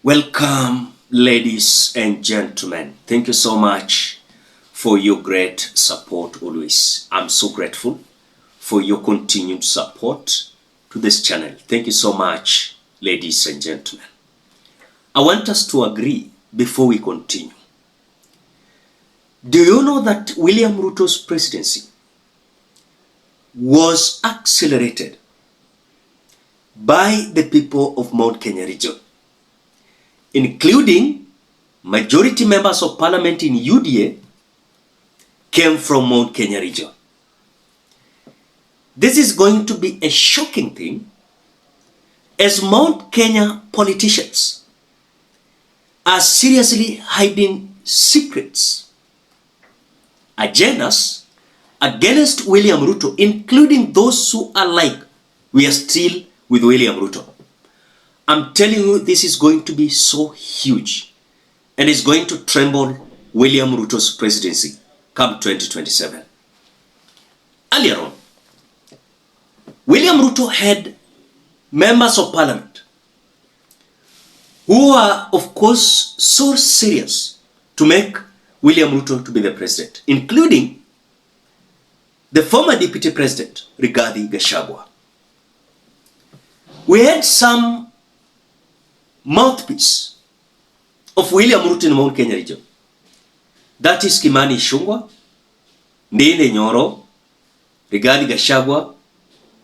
Welcome, ladies and gentlemen. Thank you so much for your great support always. I'm so grateful for your continued support to this channel. Thank you so much, ladies and gentlemen. I want us to agree before we continue. Do you know that William Ruto's presidency was accelerated by the people of Mount Kenya region, including majority members of parliament in UDA came from Mount Kenya region? This is going to be a shocking thing, as Mount Kenya politicians are seriously hiding secrets, agendas against William Ruto, including those who are like, we are still with William Ruto. I'm telling you, this is going to be so huge and is going to tremble William Ruto's presidency come 2027. Earlier on, William Ruto had members of parliament who are, of course, so serious to make William Ruto to be the president, including the former deputy president, Rigathi Gachagua. We had some mouthpiece of William Ruto in Mount Kenya region. That is Kimani Ichung'wah, Ndindi Nyoro, Rigathi Gachagua,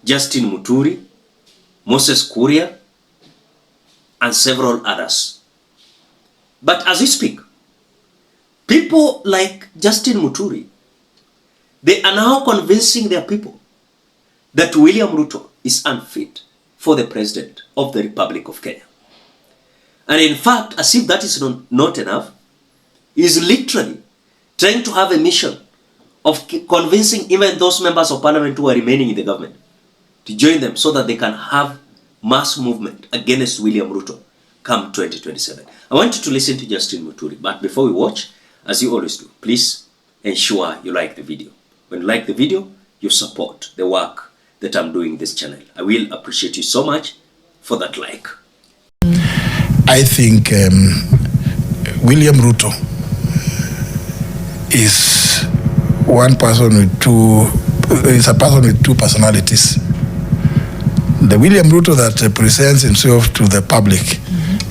Justin Muturi, Moses Kuria, and several others. But as we speak, people like Justin Muturi, they are now convincing their people that William Ruto is unfit for the president of the Republic of Kenya. And in fact, as if that is not enough, he is literally trying to have a mission of convincing even those members of parliament who are remaining in the government to join them so that they can have mass movement against William Ruto come 2027. I want you to listen to Justin Muturi, but before we watch, as you always do, please ensure you like the video. When you like the video, you support the work that I'm doing this channel. I will appreciate you so much for that like. I think William Ruto is one person with two personalities. The William Ruto that presents himself to the public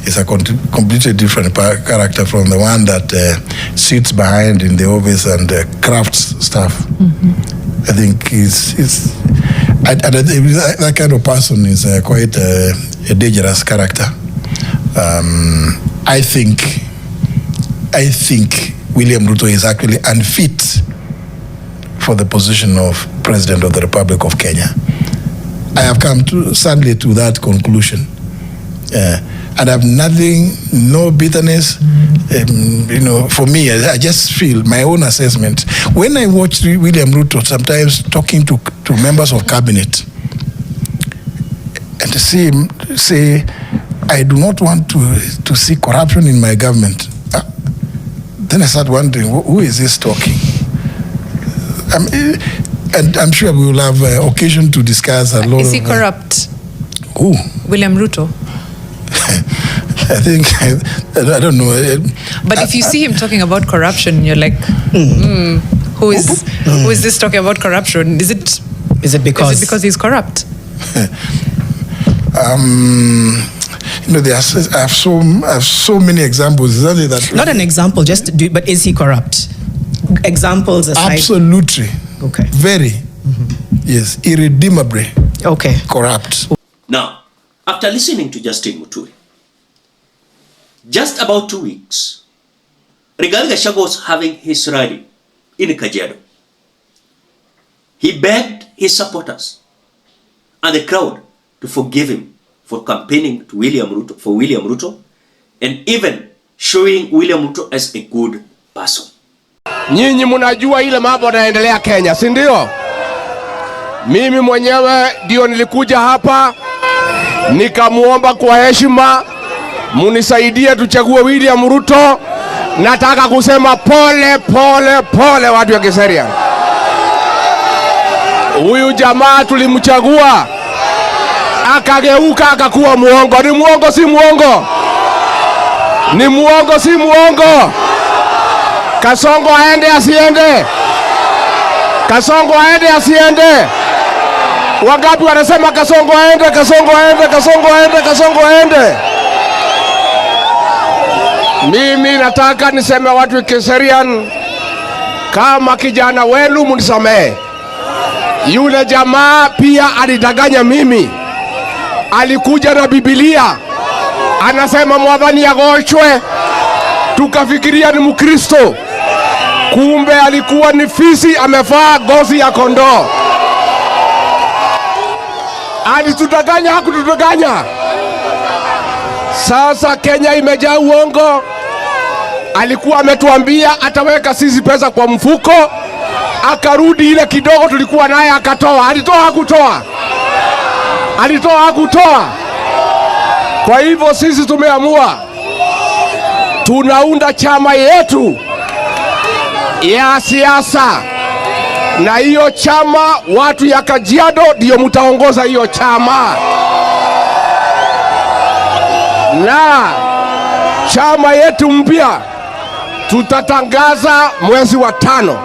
is a completely different character from the one that sits behind in the office and crafts stuff. I think that kind of person is quite a dangerous character. I think William Ruto is actually unfit for the position of President of the Republic of Kenya. I have come sadly to that conclusion. And I have nothing, no bitterness. For me, I just feel my own assessment. When I watch William Ruto sometimes talking to members of cabinet and to see him say, I do not want to see corruption in my government. Then I start wondering, who is this talking? And I'm sure we will have occasion to discuss a lot. Is he corrupt? Who? William Ruto. I think, I don't know. But if you see him talking about corruption, you're like, who is this talking about corruption? Is it because he's corrupt? I have so many examples. Not an example, but is he corrupt? Examples aside. Absolutely. Okay. Very. Yes. Irredeemably. Okay. Corrupt. Now, after listening to Justin Muturi, just about 2 weeks, Rigathi Gachagua was having his rally in Kajiado. He begged his supporters and the crowd to forgive him for campaigning to William Ruto, and even showing William Ruto as a good person. Nyinyi mnajua ile mambo yanaendelea Kenya, si ndio? Mimi mwenyewe ndio nilikuja hapa nikamuomba kwa heshima munisaidie tuchague William Ruto. Nataka kusema pole watu wa Kiseria. Huyu jamaa tulimchagua akageuka akakuwa muongo. Ni muongo si muongo? Ni muongo si muongo? Kasongo aende asiende? Kasongo aende asiende? Wangapi wanasema Kasongo aende, Kasongo aende, Kasongo aende, Kasongo aende? Mimi nataka niseme watu Kiserian, kama kijana wenu mnisamehe. Yule jamaa pia alidanganya mimi. Alikuja na Biblia, anasema Mwathani agochwe, tukafikiria ni Mkristo. Kumbe alikuwa ni fisi amevaa ngozi ya kondoo. Alitudanganya, hakutudanganya. Sasa Kenya imejaa uongo. Alikuwa ametuambia ataweka sisi pesa kwa mfuko, akarudi ile kidogo tulikuwa naye akatoa. Alitoa hakutoa? Alitoa hakutoa? Kwa hivyo sisi tumeamua tunaunda chama yetu ya siasa, na hiyo chama watu ya Kajiado ndio mtaongoza hiyo chama. Na chama yetu mpya tutatangaza mwezi wa 5,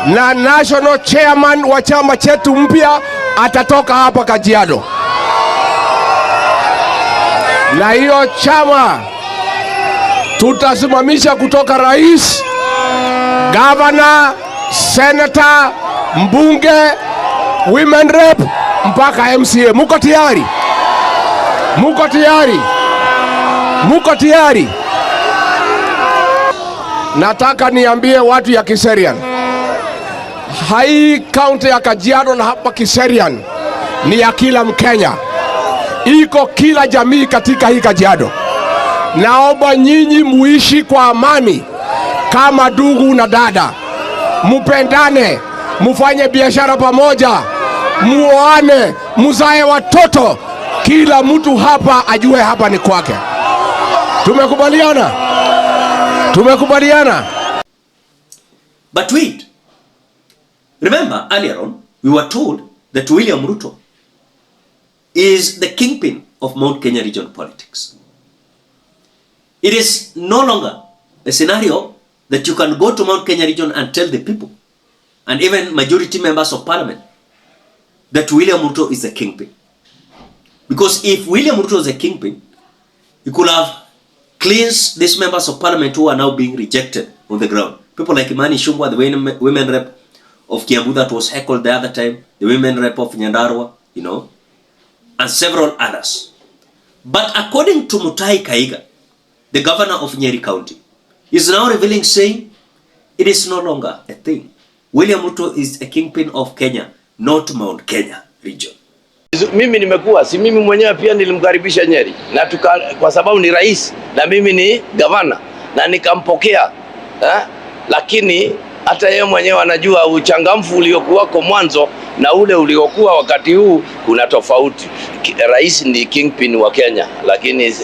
na national chairman wa chama chetu mpya atatoka hapa Kajiado. Na hiyo chama tutasimamisha kutoka rais, governor, senator, mbunge, women rep mpaka MCA. Muko tayari? Muko tayari? Muko tayari? Nataka niambie watu ya Kiserian, hai county ya Kajiado na hapa Kiserian ni ya kila Mkenya. Iko kila jamii katika hii Kajiado. Naomba nyinyi muishi kwa amani kama ndugu na dada. Mupendane, mufanye biashara pamoja, muoane, muzae watoto. Kila mtu hapa ajue hapa ni kwake. Tumekubaliana? Tumekubaliana? But wait. Remember, earlier on, we were told that William Ruto is the kingpin of Mount Kenya region politics. It is no longer a scenario that you can go to Mount Kenya region and tell the people, and even majority members of parliament, that William Ruto is the kingpin. Because if William Ruto is the kingpin, he could have cleansed these members of parliament who are now being rejected on the ground. People like Imani Shungwa, the women rep of Kiambu that was heckled the other time, the women rep of Nyandarua, you know, and several others. But according to Muturi Kahiga, the governor of Nyeri County, is now revealing, saying it is no longer a thing. William Ruto is a kingpin of Kenya, not Mount Kenya region. Mimi nimekuwa, si mimi mwenyewe pia nilimkaribisha Nyeri na kwa sababu ni rais na mimi ni gavana na nikampokea, lakini hata yeye mwenyewe anajua uchangamfu uliokuwako mwanzo na ule uliokuwa wakati huu kuna tofauti. Rais ni kingpin wa Kenya, lakini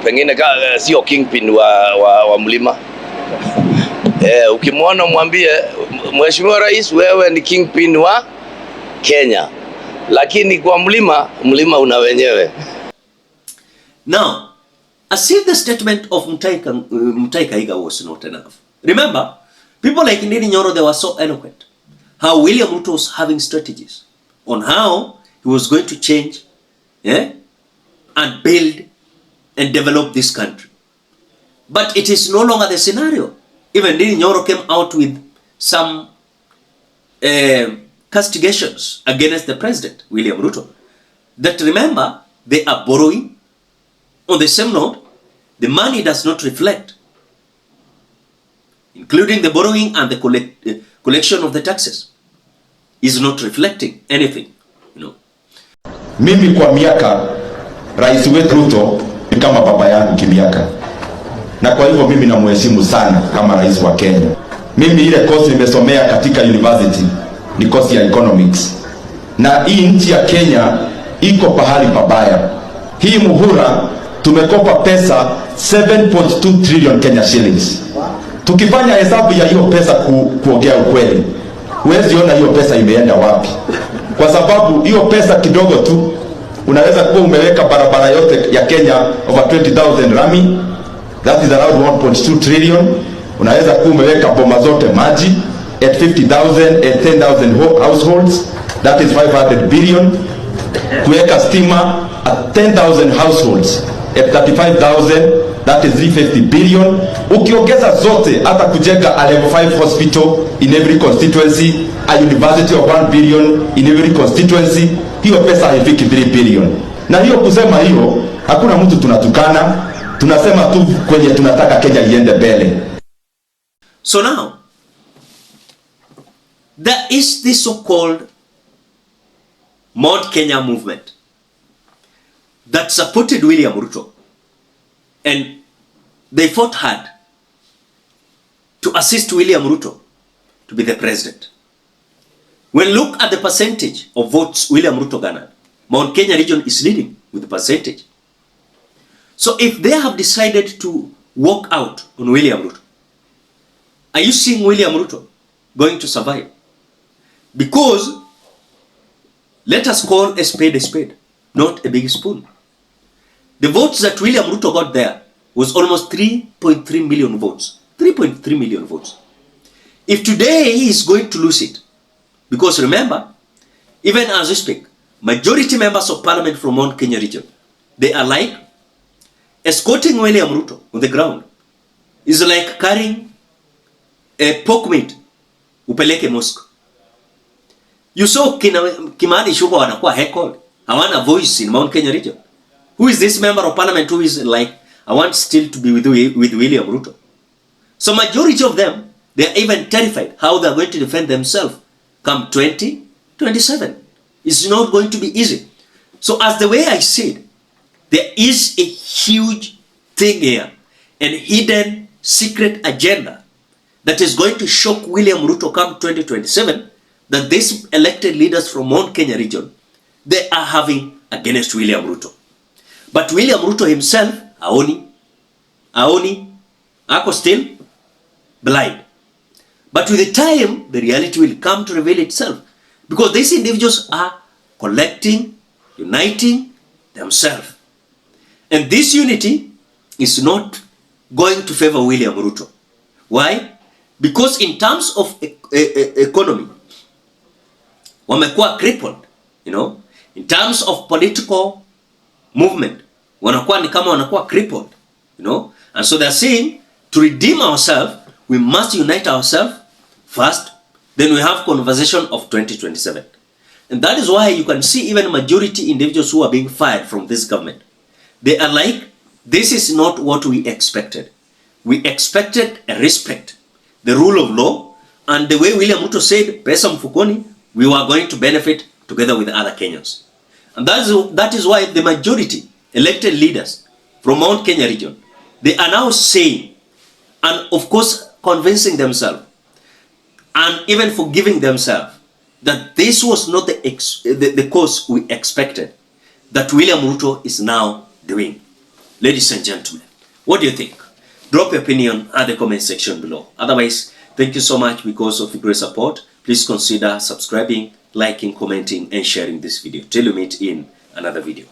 pengine sio kingpin wa mlima. Ukimwona mwambie Mheshimiwa Rais, wewe ni kingpin wa Kenya, lakini kwa mlima una wenyewe. Now, as if the statement of Muturi Kahiga was not enough. Remember, people like Ndini Nyoro, they were so eloquent. How William Ruto was having strategies on how he was going to change, and build and develop this country. But it is no longer the scenario. Even Ndini Nyoro came out with some castigations against the president, William Ruto. That, remember, they are borrowing. On the same note, the money does not reflect, including the borrowing and the collection of the taxes, is not reflecting anything, you know. Mimi kwa miaka rais wetu Ruto ni kama baba yangu kimiaka, na kwa hivyo mimi namheshimu sana kama rais wa Kenya. Mimi ile course nimesomea katika university ni course ya economics, na hii nchi ya Kenya iko pahali pabaya. Hii muhula tumekopa pesa 7.2 trillion Kenya shillings. Tukifanya hesabu ya hiyo pesa kuongea ukweli, huwezi ona hiyo pesa imeenda wapi, kwa sababu hiyo pesa kidogo tu unaweza kuwa umeweka barabara yote ya Kenya over 20,000 rami, that is around 1.2 trillion. Unaweza kuwa umeweka boma zote maji at 50,000 at 10,000 households, that is 500 billion. Kuweka stima at 10,000 households at 35,000, that is 350 billion. Ukiongeza zote, hata kujenga a level 5 hospital in every constituency, a university of 1 billion in every constituency, hiyo pesa haifiki 3 billion. Na hiyo kusema hiyo, hakuna mtu tunatukana, tunasema tu kwenye tunataka Kenya iende mbele. So now, there is this so-called Mount Kenya movement that supported William Ruto, and they fought hard to assist William Ruto to be the president. When look at the percentage of votes William Ruto garnered, Mount Kenya region is leading with the percentage. So if they have decided to walk out on William Ruto, are you seeing William Ruto going to survive? Because let us call a spade, not a big spoon. The votes that William Ruto got there was almost 3.3 million votes. 3.3 million votes. If today he is going to lose it, because remember, even as we speak, majority members of parliament from Mount Kenya region, they are like escorting William Ruto on the ground. Is like carrying a pork meat upeleke mosque. You saw Kimani Shuba wanakuwa heckled. Hawana voice in Mount Kenya region. Who is this member of parliament who is like, I want still to be with William Ruto? So majority of them, they are even terrified how they are going to defend themselves come 2027. It's not going to be easy. So as the way I said, there is a huge thing here, an hidden secret agenda that is going to shock William Ruto come 2027, that these elected leaders from Mount Kenya region, they are having against William Ruto. But William Ruto himself, aoni, ako still blind. But with the time, the reality will come to reveal itself. Because these individuals are collecting, uniting themselves. And this unity is not going to favor William Ruto. Why? Because in terms of economy, wamekuwa crippled, in terms of political movement, wanakuwa ni kama wanakuwa crippled, and so they're saying to redeem ourselves, we must unite ourselves first, then we have conversation of 2027. And that is why you can see even majority individuals who are being fired from this government. They are like, this is not what we expected. We expected a respect, the rule of law, and the way William Ruto said, pesa mfukoni, we were going to benefit together with other Kenyans. And that is why the majority elected leaders from Mount Kenya region, they are now saying, and of course convincing themselves, and even forgiving themselves, that this was not the course we expected, that William Ruto is now doing. Ladies and gentlemen, what do you think? Drop your opinion at the comment section below. Otherwise, thank you so much because of your great support. Please consider subscribing, liking, commenting, and sharing this video. Till we meet in another video.